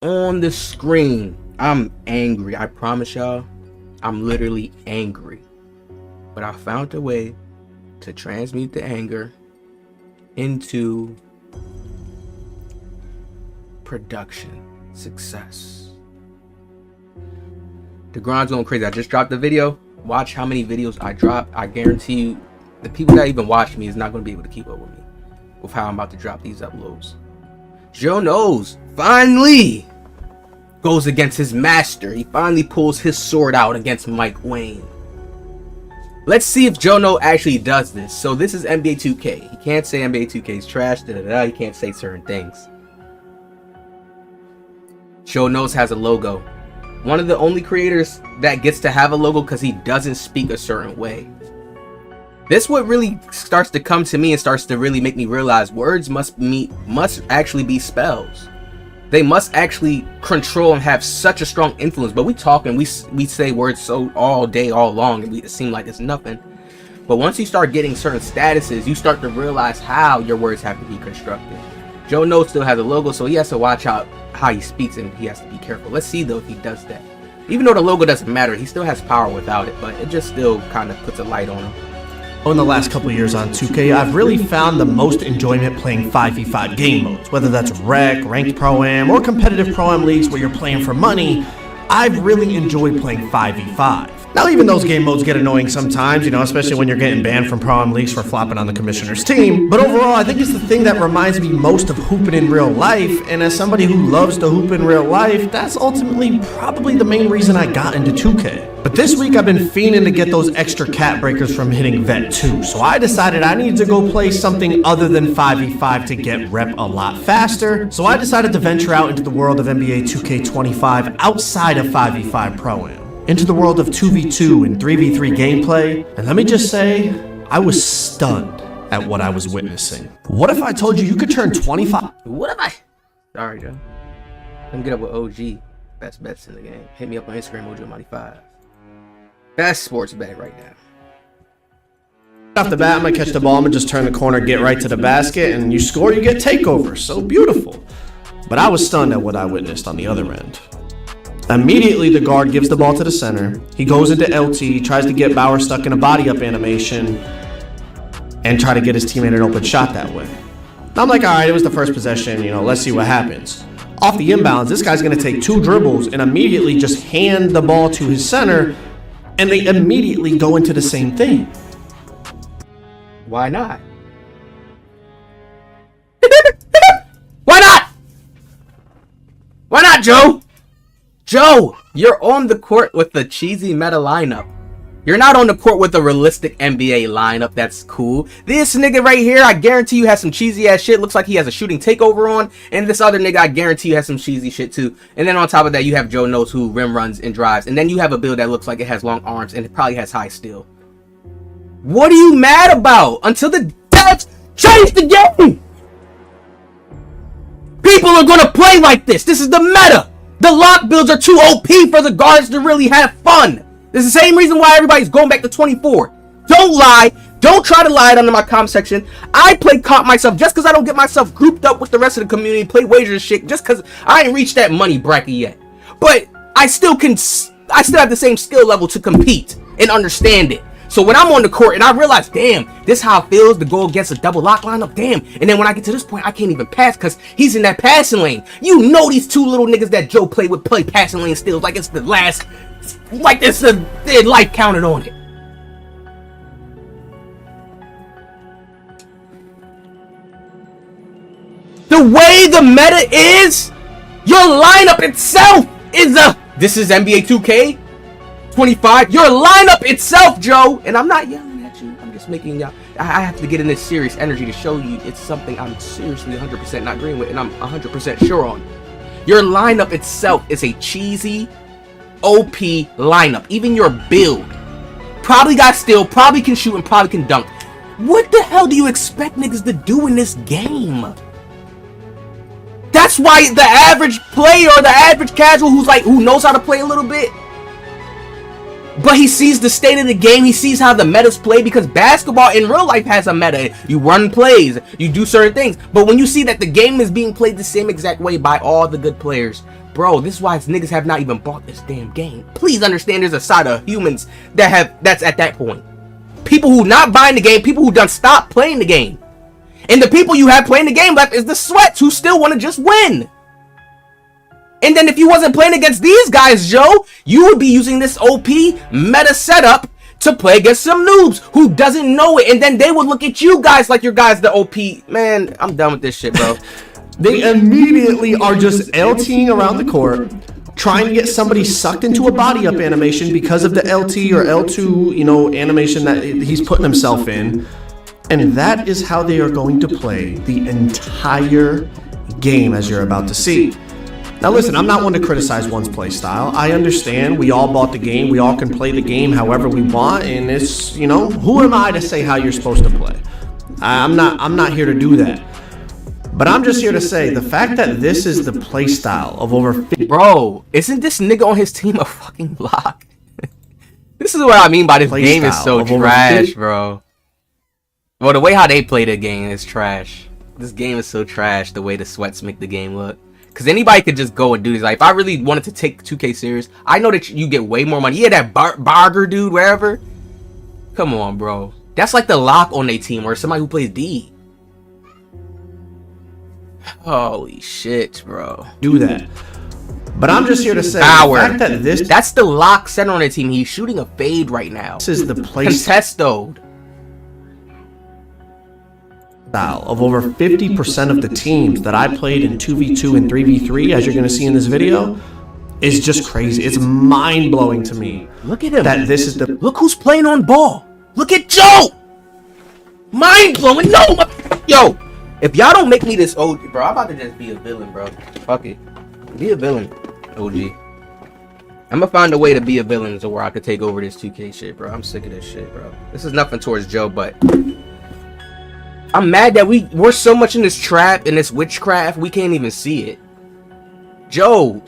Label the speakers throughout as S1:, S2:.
S1: on the screen. I'm angry. I promise y'all, I'm literally angry. But I found a way to transmute the anger into production success. The grind's going crazy. I just dropped the video. Watch how many videos I drop. I guarantee you, the people that even watch me is not going to be able to keep up with me with how I'm about to drop these uploads. Joe Knows finally goes against his master. He finally pulls his sword out against Mike Wang. Let's see if Joe Knows actually does this. So this is NBA 2K. He can't say NBA 2K is trash. He can't say certain things. Joe Knows has a logo. One of the only creators that gets to have a logo because he doesn't speak a certain way. This what really starts to come to me and starts to really make me realize words must actually be spells. They must actually control and have such a strong influence. But we talk and we say words so all day, all long, and it seems like it's nothing. But once you start getting certain statuses, you start to realize how your words have to be constructed. Joe Knows still has a logo, so he has to watch out how he speaks and he has to be careful. Let's see though if he does that. Even though the logo doesn't matter, he still has power without it, but it just still kind of puts a light on him.
S2: In the last couple of years on 2K, I've really found the most enjoyment playing 5v5 game modes. Whether that's Rec, Ranked Pro-Am, or competitive Pro-Am leagues where you're playing for money, I've really enjoyed playing 5v5. Now, even those game modes get annoying sometimes, especially when you're getting banned from Pro-Am leagues for flopping on the commissioner's team. But overall, I think it's the thing that reminds me most of hooping in real life, and as somebody who loves to hoop in real life, that's ultimately probably the main reason I got into 2K. But this week I've been fiending to get those extra cat breakers from hitting Vet 2, so I decided I needed to go play something other than 5v5 to get rep a lot faster. So I decided to venture out into the world of NBA 2K25 outside of 5v5 Pro-Am. Into the world of 2v2 and 3v3 gameplay, and let me just say, I was stunned at what I was witnessing. What if I told you you could turn 25?
S1: What if I? Sorry, Joe. Let me get up with OG. Best bets in the game. Hit me up on Instagram, OG95. Best sports bet right now.
S2: Off the bat, I'm gonna catch the ball, I'm gonna just turn the corner, get right to the basket, and you score, you get takeover. So beautiful. But I was stunned at what I witnessed on the other end. Immediately, the guard gives the ball to the center. He goes into LT, tries to get Bauer stuck in a body-up animation, and try to get his teammate an open shot that way. I'm like, all right, it was the first possession, let's see what happens. Off the inbounds, this guy's going to take 2 dribbles and immediately just hand the ball to his center, and they immediately go into the same thing.
S1: Why not? Why not? Why not, Joe? Joe, you're on the court with the cheesy meta lineup. You're not on the court with a realistic NBA lineup that's cool. This nigga right here, I guarantee you has some cheesy ass shit. Looks like he has a shooting takeover on. And this other nigga, I guarantee you has some cheesy shit too. And then on top of that, you have Joe Knows who rim runs and drives. And then you have a build that looks like it has long arms and it probably has high steal. What are you mad about? Until the devs change the game! People are gonna play like this. This is the meta. The lock builds are too OP for the guards to really have fun. This is the same reason why everybody's going back to 24. Don't lie. Don't try to lie under my comment section. I play comp myself just because I don't get myself grouped up with the rest of the community, play wagers and shit, just because I ain't reached that money bracket yet. But I still have the same skill level to compete and understand it. So when I'm on the court and I realize, damn, this is how it feels to go against a double lock lineup, damn. And then when I get to this point, I can't even pass because he's in that passing lane. You know these 2 little niggas that Joe played with play passing lane steals like it's the last, like it's their life counted on it. The way the meta is, your lineup itself is this is NBA 2K. 25, your lineup itself, Joe, and I'm not yelling at you, I'm just making y'all, I have to get in this serious energy to show you it's something I'm seriously 100% not agreeing with and I'm 100% sure on. Your lineup itself is a cheesy OP lineup. Even your build probably got steal, probably can shoot, and probably can dunk. What the hell do you expect niggas to do in this game? That's why the average player or the average casual who knows how to play a little bit, But he sees the state of the game. He sees how the meta's played, because basketball in real life has a meta. You run plays, you do certain things. But when you see that the game is being played the same exact way by all the good players, bro, this is why niggas have not even bought this damn game. Please understand, there's a side of humans that's at that point. People who not buying the game, people who done stopped playing the game. And the people you have playing the game left is the sweats who still want to just win. And then if you wasn't playing against these guys, Joe, you would be using this OP meta setup to play against some noobs who doesn't know it. And then they would look at you guys like your guys the OP. Man, I'm done with this shit, bro.
S2: They immediately are just LTing around the court, trying to get somebody sucked into a body up animation because of the LT or L2, you know, animation that he's putting himself in. And that is how they are going to play the entire game, as you're about to see. Now listen, I'm not one to criticize one's play style. I understand we all bought the game, we all can play the game however we want, and it's, you know, who am I to say how you're supposed to play? I'm not here to do that. But I'm just here to say the fact that this is the play style of over 50.
S1: Bro, isn't this nigga on his team a fucking block? This is what I mean by this game is so trash, bro. Well, the way how they play the game is trash. This game is so trash, the way the sweats make the game look. Because anybody could just go and do this. Like, if I really wanted to take 2K serious, I know that you get way more money. Yeah, that Barger dude, wherever. Come on, bro. That's like the lock on their team, or somebody who plays D. Holy shit, bro.
S2: Do that. But I'm just here to say,
S1: the
S2: fact that
S1: that's the lock center on their team. He's shooting a fade right now.
S2: This is the play
S1: contesto
S2: style of over 50% of the teams that I played in 2v2 and 3v3, as you're going to see in this video, is just crazy. It's mind-blowing to me.
S1: Look at him.
S2: That this is the...
S1: Look who's playing on ball. Look at Joe. Mind-blowing. No. Yo, if y'all don't make me this OG, bro, I'm about to just be a villain, bro. Fuck it. Be a villain, OG. I'm gonna find a way to be a villain so where I could take over this 2K shit, bro. I'm sick of this shit, bro. This is nothing towards Joe, but I'm mad that we're so much in this trap and this witchcraft we can't even see it. Joe,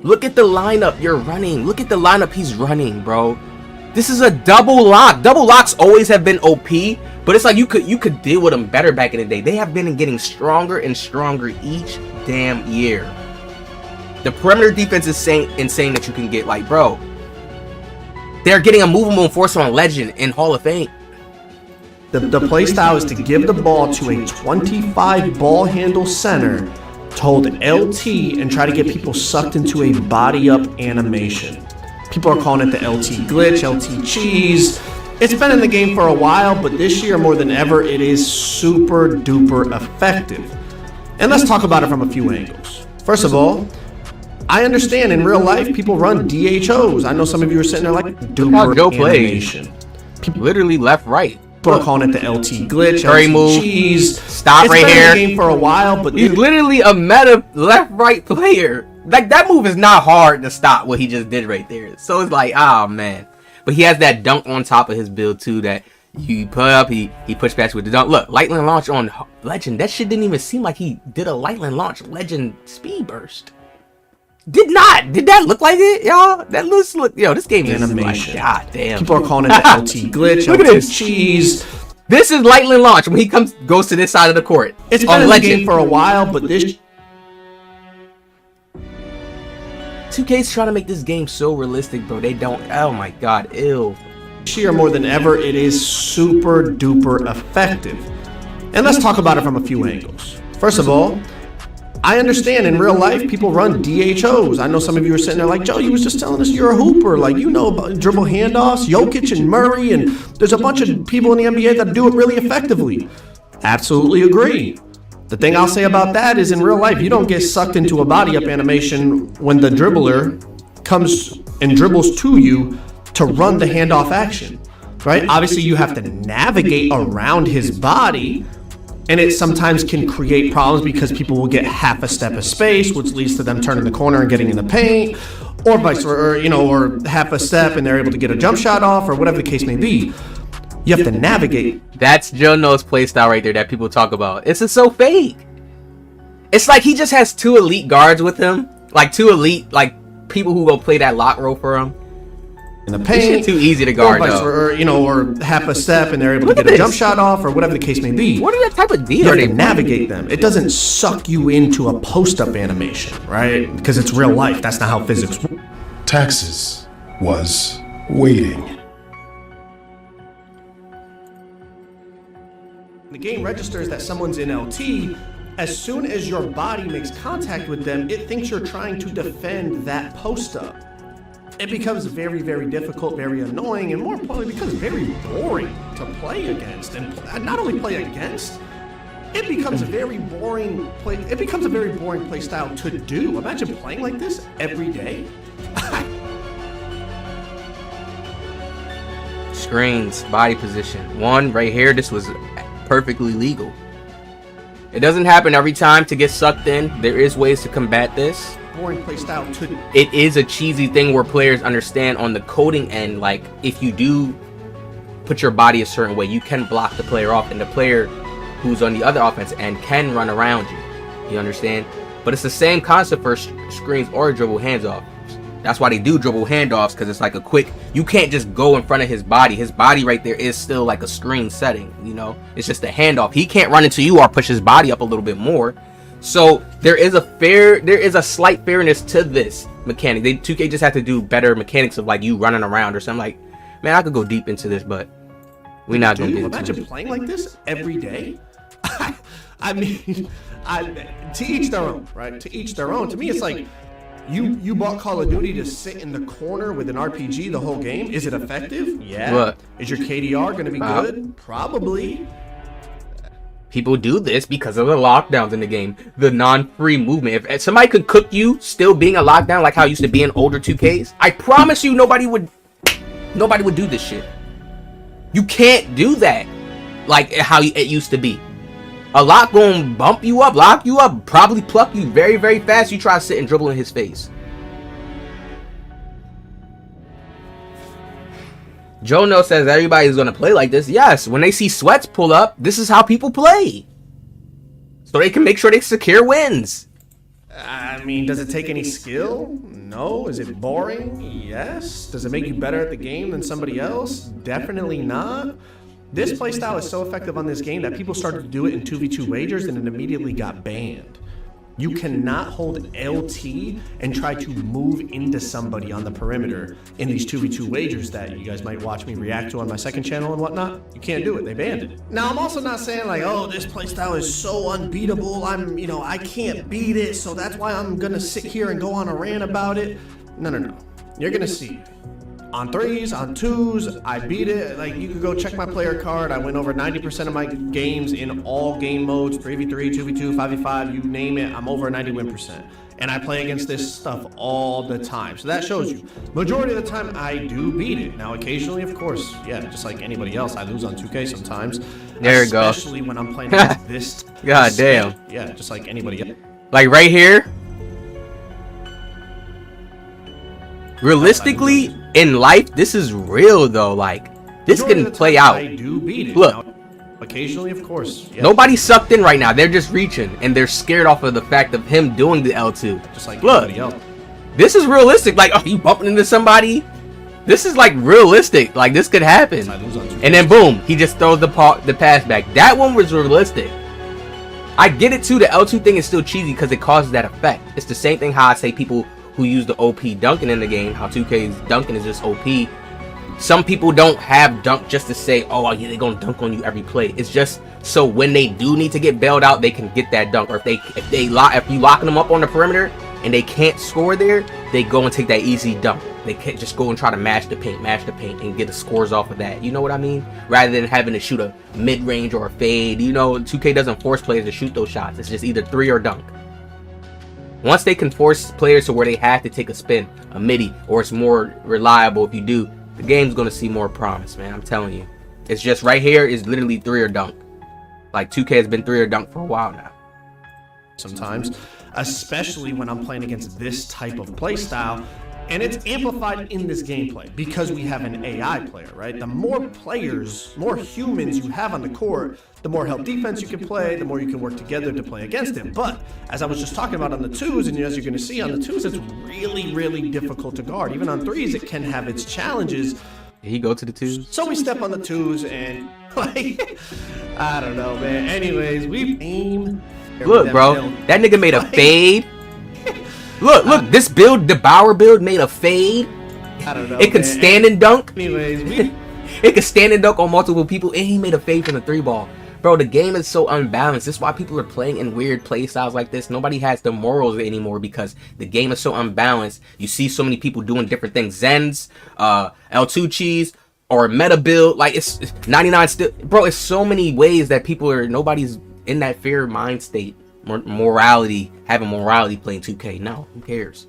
S1: look at the lineup you're running. Look at the lineup he's running, bro. This is a double lock. Double locks always have been OP, but it's like you could deal with them better back in the day. They have been getting stronger and stronger each damn year. The perimeter defense is insane that you can get, like, bro. They're getting a movable enforcer on Legend in Hall of Fame.
S2: The play style is to give the ball to a 25 ball handle center to hold LT and try to get people sucked into a body up animation. People are calling it the LT glitch, LT cheese. It's been in the game for a while, but this year more than ever, it is super duper effective. And let's talk about it from a few angles. First of all, I understand in real life people run DHOs. I know some of you are sitting there like duper animation.
S1: People literally left, right.
S2: People are calling it the LT glitch,
S1: Curry
S2: LT
S1: move,
S2: cheese.
S1: Stop right here.
S2: It's been in the game for a while, but
S1: he's literally a meta left-right player. Like, that move is not hard to stop what he just did right there. So it's like, oh man. But he has that dunk on top of his build too that you put up, he push back with the dunk. Look, lightning launch on Legend. That shit didn't even seem like he did a lightning launch Legend speed burst. Did that look like it, y'all? That looks yo, this game is animation. Like, god damn.
S2: People are calling it the LT glitch,
S1: Look
S2: LT
S1: at this
S2: cheese.
S1: This is lightning launch when he goes to this side of the court.
S2: It's been in the game for a while, but this
S1: 2K's trying to make this game so realistic, bro. They don't. Oh my god, ew.
S2: This year more than ever, it is super duper effective. And let's talk about it from a few angles. First of all, I understand in real life people run DHOs. I know some of you are sitting there like, Joe, you was just telling us you're a hooper. Like, you know about dribble handoffs, Jokic and Murray, and there's a bunch of people in the NBA that do it really effectively. Absolutely agree. The thing I'll say about that is in real life, you don't get sucked into a body up animation when the dribbler comes and dribbles to you to run the handoff action, right? Obviously, you have to navigate around his body, and it sometimes can create problems because people will get half a step of space, which leads to them turning the corner and getting in the paint, or vice versa, or half a step and they're able to get a jump shot off, or whatever the case may be. You have to navigate.
S1: That's Joe No's playstyle right there that people talk about. It's just so fake. It's like he just has two elite guards with him, like two elite, like people who go play that lock role for him.
S2: in the
S1: This
S2: paint.
S1: shit too easy to guard, though.
S2: Or, you know, or half a step and they're able to get a jump shot off or whatever the case may be.
S1: What are that type of deal?
S2: You have to navigate them. It doesn't suck you into a post-up animation, right? Because it's real life. That's not how physics works.
S3: Taxes was waiting.
S2: The game registers that someone's in LT. As soon as your body makes contact with them, it thinks you're trying to defend that post-up. It becomes very, very difficult, very annoying, and more importantly, becomes very boring to play against. And not only play against, it becomes a very boring play. It becomes a very boring play style to do. Imagine playing like this every day.
S1: Screens, body position. One right here. This was perfectly legal. It doesn't happen every time to get sucked in. There is ways to combat this.
S2: Boring play style to.
S1: It is a cheesy thing where players understand on the coding end, like if you do put your body a certain way, you can block the player off, and the player who's on the other offense end can run around you. You understand? But it's the same concept for screens or dribble handoffs. That's why they do dribble handoffs, because it's like a quick. You can't just go in front of his body. His body right there is still like a screen setting. You know, it's just a handoff. He can't run into you or push his body up a little bit more. So there is a slight fairness to this mechanic. 2K just have to do better mechanics of like you running around or something. Like, man, I could go deep into this, but we're not gonna get into
S2: imagine
S1: it.
S2: playing like this every day. I mean, to each their own, right? To each their own. To me, it's like you bought Call of Duty to sit in the corner with an RPG the whole game. Is it effective? Yeah.
S1: What?
S2: Is your KDR going to be good? Probably.
S1: People do this because of the lockdowns in the game, the non-free movement. If somebody could cook you still being a lockdown like how it used to be in older 2Ks, I promise you nobody would do this shit. You can't do that like how it used to be. A lock gonna bump you up, lock you up, probably pluck you very, very fast. You try to sit and dribble in his face. Jono says everybody's gonna play like this. Yes, when they see sweats pull up, this is how people play. So they can make sure they secure wins.
S2: I mean, does it take any skill? No. Is it boring? Yes. Does it make you better at the game than somebody else? Definitely not. This playstyle is so effective on this game that people started to do it in 2v2 wagers and it immediately got banned. You cannot hold LT and try to move into somebody on the perimeter in these 2v2 wagers that you guys might watch me react to on my second channel and whatnot. You can't do it. They banned it. Now, I'm also not saying like, oh, this playstyle is so unbeatable. I can't beat it, so that's why I'm going to sit here and go on a rant about it. No. You're going to see. On 3s, on 2s, I beat it. Like, you could go check my player card. I win over 90% of my games in all game modes, 3v3, 2v2, 5v5, you name it. I'm over a 90 win percent. And I play against this stuff all the time. So that shows you. Majority of the time, I do beat it. Now, occasionally, of course, yeah, just like anybody else, I lose on 2K sometimes.
S1: There you go.
S2: Especially when I'm playing against this.
S1: God damn.
S2: Yeah, just like anybody else.
S1: Like right here. Realistically, in life, this is real though. Like, this can play out.
S2: I do beat it.
S1: Look.
S2: Now, occasionally, of course. Yeah.
S1: Nobody's sucked in right now. They're just reaching, and they're scared off of the fact of him doing the L2.
S2: Just like
S1: look,
S2: anybody else.
S1: This is realistic. Like, oh, you bumping into somebody? This is like realistic. Like, this could happen. And then boom, he just throws the pass back. That one was realistic. I get it too. The L2 thing is still cheesy because it causes that effect. It's the same thing how I say people who use the OP dunking in the game, how 2K's dunking is just OP. Some people don't have dunk just to say, oh yeah, they're gonna dunk on you every play. It's just so when they do need to get bailed out, they can get that dunk. Or if you locking them up on the perimeter and they can't score there, they go and take that easy dunk. They can't just go and try to mash the paint and get the scores off of that. You know what I mean? Rather than having to shoot a mid-range or a fade. You know, 2K doesn't force players to shoot those shots. It's just either 3 or dunk. Once they can force players to where they have to take a spin, a midi, or it's more reliable if you do, the game's going to see more promise, man. I'm telling you. It's just right here is literally 3 or dunk. Like 2K has been 3 or dunk for a while now.
S2: Sometimes, especially when I'm playing against this type of play style, And it's amplified in this gameplay because we have an AI player, right? The more players, more humans you have on the court, the more help defense you can play, the more you can work together to play against it. But as I was just talking about on the twos, and as you're going to see on the twos, it's really, really difficult to guard. Even on threes, it can have its challenges.
S1: Did he go to the twos?
S2: So we step on the twos and, like, I don't know, man. Anyways, we aim.
S1: Look, bro, that nigga made a fade. Look, this build, the Bauer build, made a fade.
S2: I don't know.
S1: It could stand and dunk.
S2: Anyways,
S1: it could stand and dunk on multiple people, and he made a fade from the 3-ball. Bro, the game is so unbalanced. This is why people are playing in weird play styles like this. Nobody has the morals anymore because the game is so unbalanced. You see so many people doing different things. Zens, L2 cheese, or a meta build. Like, it's 99 still. Bro, it's so many ways that people are, nobody's in that fair mind state. Morality, having morality playing 2K. No, who cares?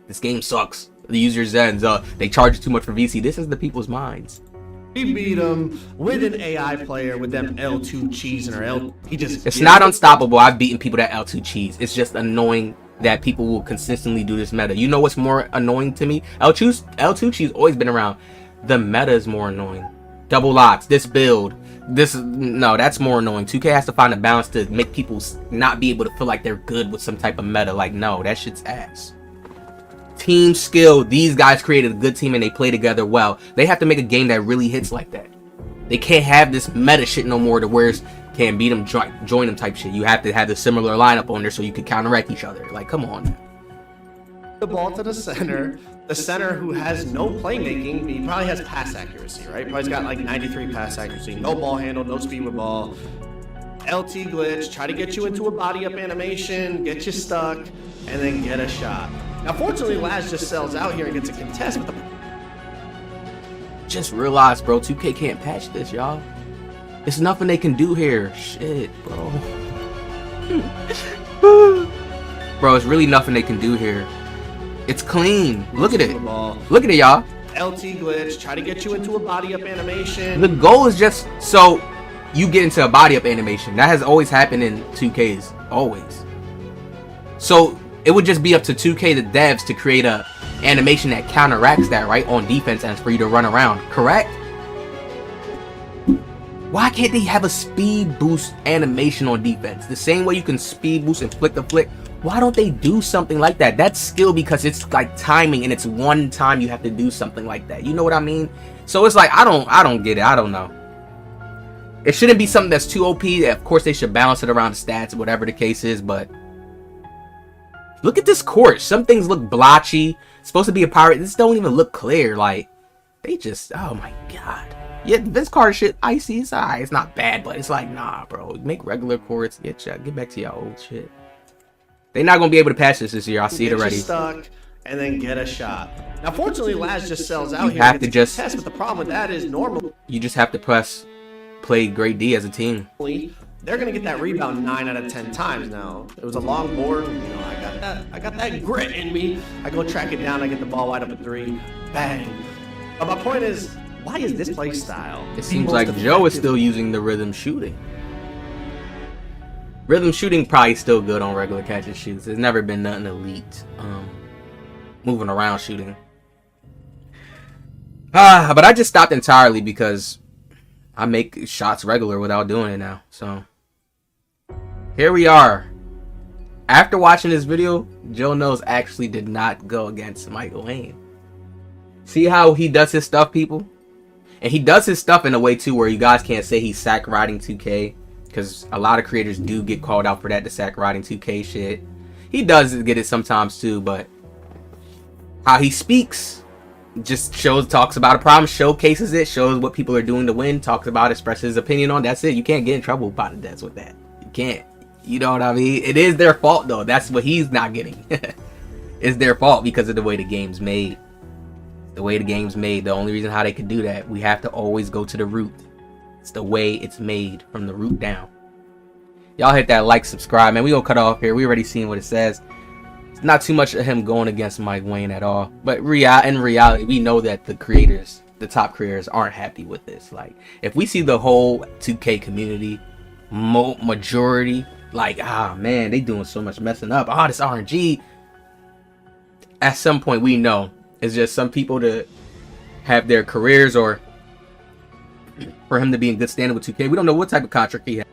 S1: This game sucks. The user Zens, they charge too much for VC. This is the people's minds.
S2: We beat him with an AI player with them L2 cheese and L. He just.
S1: It's not unstoppable. I've beaten people that L2 cheese. It's just annoying that people will consistently do this meta. You know what's more annoying to me? L2 cheese always been around. The meta is more annoying. Double locks. This build. No, that's more annoying. 2K has to find a balance to make people not be able to feel like they're good with some type of meta. Like, no, that shit's ass. Team skill. These guys created a good team and they play together well. They have to make a game that really hits like that. They can't have this meta shit no more to where it's can't beat them, join them type shit. You have to have the similar lineup on there so you can counteract each other. Like, come on.
S2: The ball to the center. The center who has no playmaking, he probably has pass accuracy, right? Probably's got like 93 pass accuracy, no ball handle, no speed with ball. LT glitch, try to get you into a body up animation, get you stuck, and then get a shot. Now, fortunately, Laz just sells out here and gets a contest. But
S1: just realize, bro, 2K can't patch this, y'all. It's nothing they can do here. Shit, bro. Bro, it's really nothing they can do here. It's clean. Look at it. Look at it, y'all.
S2: LT glitch, try to get you into a body up animation.
S1: The goal is just so you get into a body up animation. That has always happened in 2Ks. Always. So it would just be up to 2K, the devs, to create a animation that counteracts that, right, on defense and for you to run around. Correct? Why can't they have a speed boost animation on defense? The same way you can speed boost and flick the flick. Why don't they do something like that? That's skill because it's like timing and it's one time you have to do something like that. You know what I mean? So it's like, I don't get it. I don't know. It shouldn't be something that's too OP. Of course, they should balance it around the stats, whatever the case is, but look at this court. Some things look blotchy. It's supposed to be a pirate. This don't even look clear. Like, they just, oh my God. Yeah, this card shit, icy. It's alright. It's not bad, but it's like, nah, bro. Make regular courts. Get back to y'all old shit. They're not gonna be able to patch this year. I see it already.
S2: Stuck and then get a shot. Now, fortunately, Laz just sells out
S1: you
S2: here.
S1: Have to just
S2: test, but the problem with that is normal.
S1: You just have to play great D as a team.
S2: They're gonna get that rebound 9 out of 10 times now. It was a long board. You know, I got that grit in me. I go track it down. I get the ball wide up at 3. Bang. But my point is, why is this play style?
S1: It seems like Joe is still using the rhythm shooting. Rhythm shooting probably still good on regular catch and shoots. There's never been nothing elite. Moving around shooting. But I just stopped entirely because I make shots regular without doing it now. So here we are. After watching this video, Joe Knows actually did not go against Michael Wang. See how he does his stuff, people? And he does his stuff in a way too where you guys can't say he's sack riding 2K. Because a lot of creators do get called out for that, the sack riding 2K shit. He does get it sometimes too, but how he speaks just talks about a problem, showcases it, shows what people are doing to win, talks about, expresses his opinion on. That's it. You can't get in trouble by the devs with that. You can't. You know what I mean? It is their fault though. That's what he's not getting. It's their fault because of the way the game's made. The way the game's made. The only reason how they could do that, we have to always go to the root. It's the way it's made from the root down. Y'all hit that like, subscribe, man. We gonna cut off here. We already seen what it says. It's not too much of him going against Mike Wang at all. But in reality, we know that the creators, the top creators, aren't happy with this. Like, if we see the whole 2K community, majority, like, man, they doing so much messing up. This RNG. At some point, we know It's just some people to have their careers or for him to be in good standing with 2K. We don't know what type of contract he has.